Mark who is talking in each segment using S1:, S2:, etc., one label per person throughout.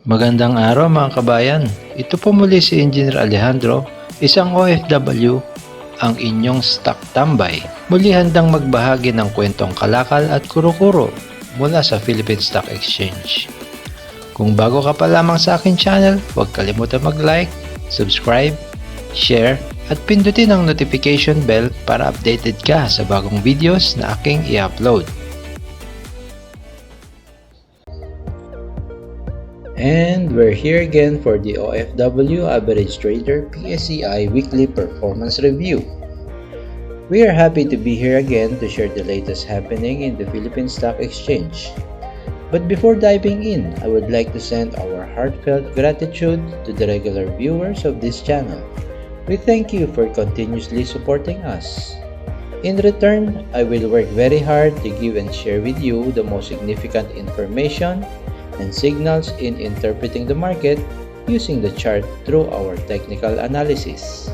S1: Magandang araw mga kabayan. Ito po muli si Engineer Alejandro, isang OFW, ang inyong stock tambay. Muli handang magbahagi ng kwentong kalakal at kuro-kuro mula sa Philippine Stock Exchange. Kung bago ka pa lamang sa aking channel, huwag kalimutan mag-like, subscribe, share, at pindutin ang notification bell para updated ka sa bagong videos na aking i-upload. And we're here again for the OFW Average Trader PSE Weekly Performance Review. We are happy to be here again to share the latest happening in the Philippine Stock Exchange. But before diving in, I would like to send our heartfelt gratitude to the regular viewers of this channel. We thank you for continuously supporting us. In return, I will work very hard to give and share with you the most significant information and signals in interpreting the market using the chart through our technical analysis.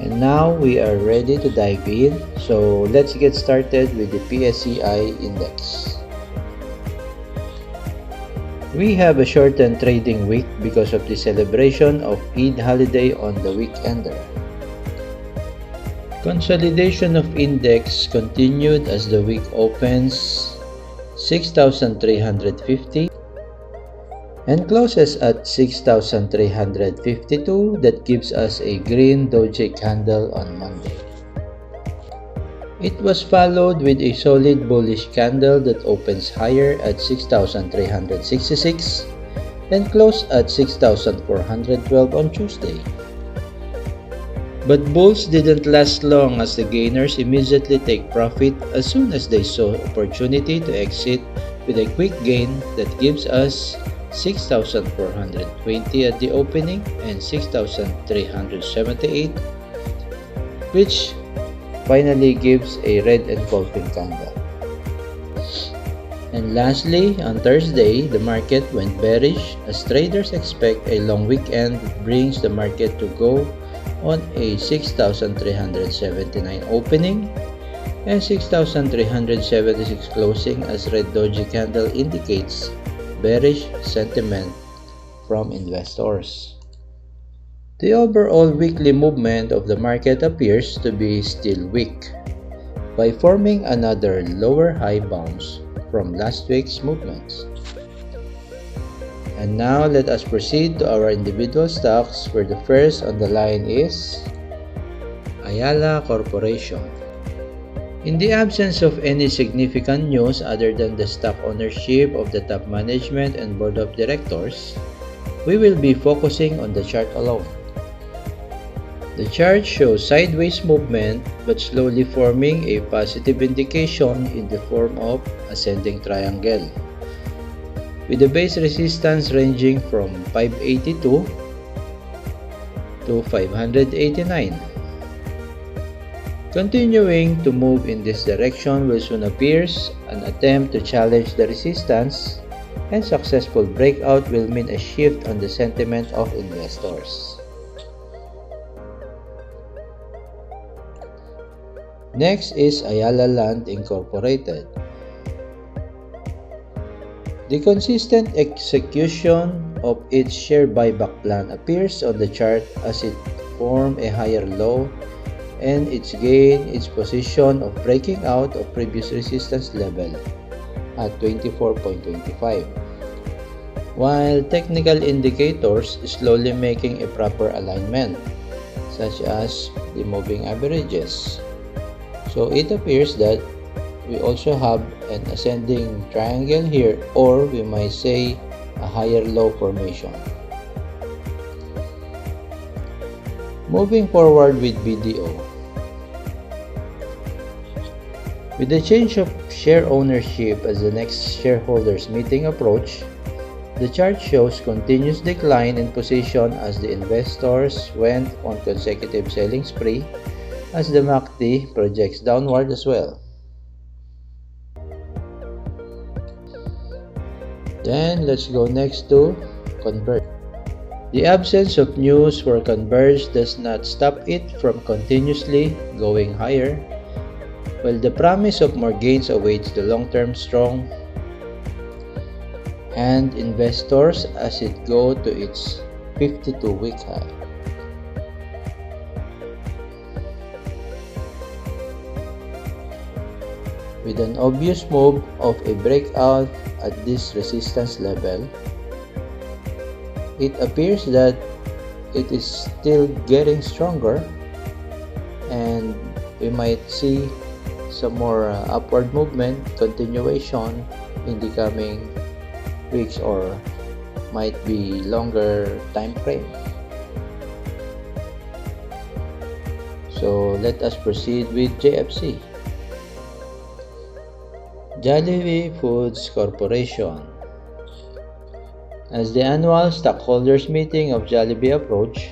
S1: And now we are ready to dive in, so let's get started with the PSE index. We have a shortened trading week because of the celebration of Eid holiday on the weekender. Consolidation of index continued as the week opens 6,350 and closes at 6,352. That gives us a green doji candle on Monday. It was followed with a solid bullish candle that opens higher at 6,366 and closed at 6,412 on Tuesday. But bulls didn't last long as the gainers immediately take profit as soon as they saw opportunity to exit with a quick gain that gives us 6,420 at the opening and 6,378, which finally gives a red engulfing candle. And lastly, on Thursday, the market went bearish as traders expect a long weekend that brings the market to go on a 6,379 opening and 6,376 closing as red doji candle indicates bearish sentiment from investors. The overall weekly movement of the market appears to be still weak by forming another lower high bounce from last week's movements. And now let us proceed to our individual stocks, where the first on the line is Ayala Corporation. In the absence of any significant news other than the stock ownership of the top management and board of directors, we will be focusing on the chart alone. The chart shows sideways movement but slowly forming a positive indication in the form of ascending triangle, with the base resistance ranging from 582 to 589. Continuing to move in this direction will soon appears an attempt to challenge the resistance, and successful breakout will mean a shift on the sentiment of investors. Next is Ayala Land Incorporated. The consistent execution of its share buyback plan appears on the chart as it formed a higher low and its gain its position of breaking out of previous resistance level at 24.25, while technical indicators slowly making a proper alignment, such as the moving averages. So it appears that we also have an ascending triangle here, or we might say a higher low formation. Moving forward with BDO. With the change of share ownership as the next shareholders meeting approach, the chart shows continuous decline in position as the investors went on consecutive selling spree, as the MACD projects downward as well. Then let's go next to Converge. The absence of news for Converge does not stop it from continuously going higher, while the promise of more gains awaits the long-term strong and investors as it go to its 52-week high. With an obvious move of a breakout at this resistance level, it appears that it is still getting stronger and we might see some more upward movement continuation in the coming weeks or might be longer time frame. So let us proceed with JFC. Jollibee Foods Corporation. As the annual stockholders meeting of Jollibee approach,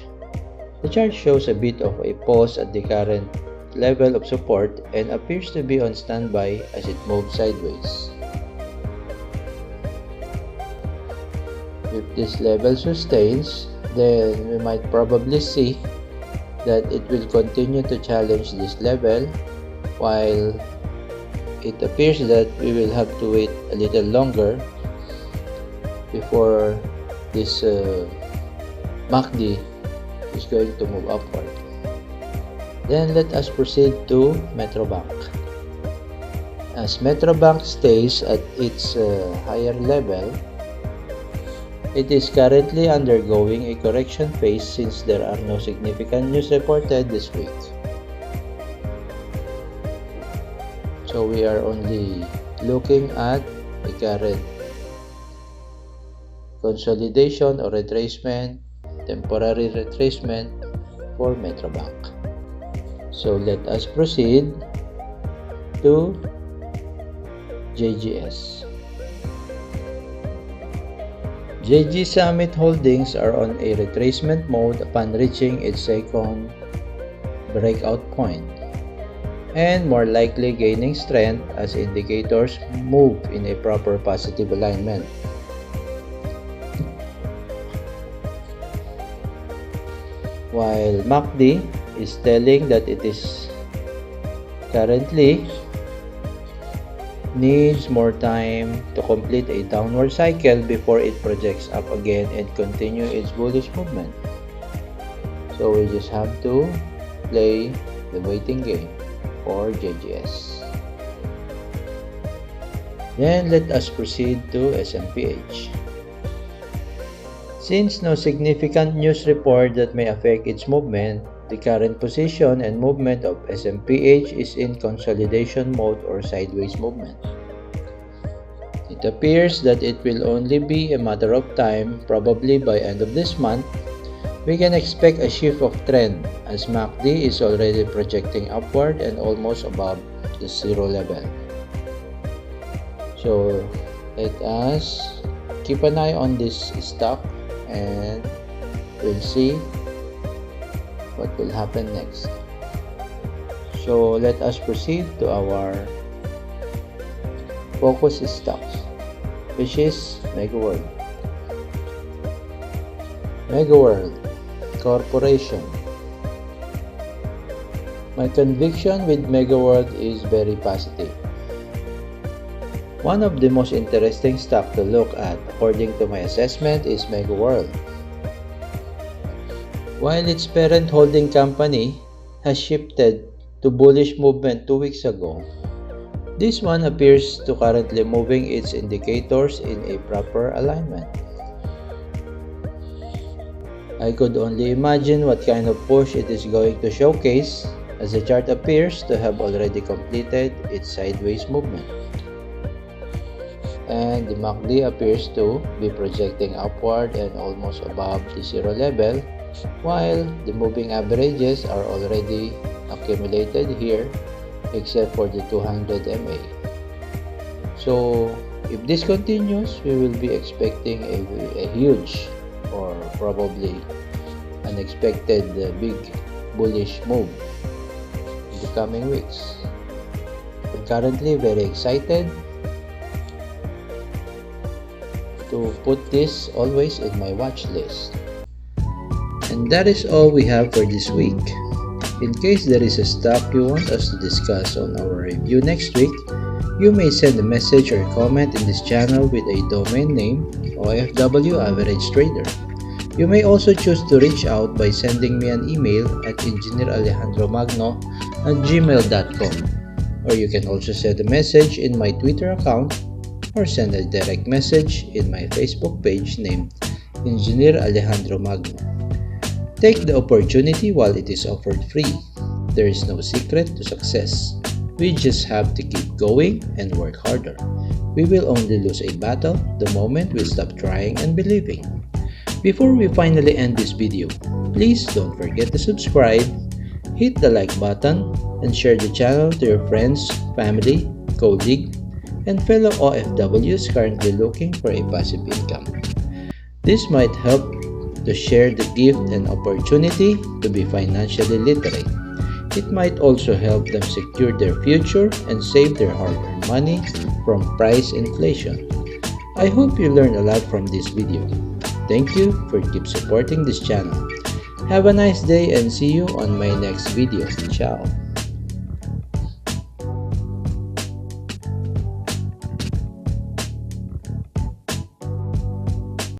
S1: the chart shows a bit of a pause at the current level of support and appears to be on standby as it moves sideways. If this level sustains, then we might probably see that it will continue to challenge this level, while it appears that we will have to wait a little longer before this MACD is going to move upward. Then let us proceed to Metrobank. As Metrobank stays at its higher level, it is currently undergoing a correction phase since there are no significant news reported this week. So we are only looking at the current consolidation or retracement, temporary retracement for Metrobank. So let us proceed to JGS. JG Summit Holdings are on a retracement mode upon reaching its second breakout point, and more likely gaining strength as indicators move in a proper positive alignment. While MACD is telling that it is currently needs more time to complete a downward cycle before it projects up again and continue its bullish movement. So we just have to play the waiting game for JGS. Then let us proceed to SMPH. Since no significant news report that may affect its movement, the current position and movement of SMPH is in consolidation mode or sideways movement. It appears that it will only be a matter of time, probably by end of this month. We can expect a shift of trend as MACD is already projecting upward and almost above the zero level. So let us keep an eye on this stock and we'll see what will happen next. So let us proceed to our focus stocks, which is MegaWorld. MegaWorld Corporation. My conviction with MegaWorld is very positive. One of the most interesting stock to look at, according to my assessment, is MegaWorld. While its parent holding company has shifted to bullish movement 2 weeks ago, this one appears to currently moving its indicators in a proper alignment. I could only imagine what kind of push it is going to showcase, as the chart appears to have already completed its sideways movement. And the MACD appears to be projecting upward and almost above the zero level, while the moving averages are already accumulated here except for the 200 MA. So if this continues, we will be expecting a huge or probably unexpected big bullish move in the coming weeks. I'm currently very excited to put this always in my watch list. And that is all we have for this week. In case there is a stock you want us to discuss on our review next week, You may send a message or comment in this channel with a domain name OFW Average Trader. You may also choose to reach out by sending me an email at engineeralejandromagno@gmail.com, or you can also send a message in my Twitter account or send a direct message in my Facebook page named Engineer Alejandro Magno. Take the opportunity while it is offered free. There is no secret to success. We just have to keep going and work harder. We will only lose a battle the moment we stop trying and believing. Before we finally end this video, please don't forget to subscribe, hit the like button, and share the channel to your friends, family, colleagues, and fellow OFWs currently looking for a passive income. This might help to share the gift and opportunity to be financially literate. It might also help them secure their future and save their hard-earned money from price inflation. I hope you learned a lot from this video. Thank you for keep supporting this channel. Have a nice day and see you on my next video. Ciao.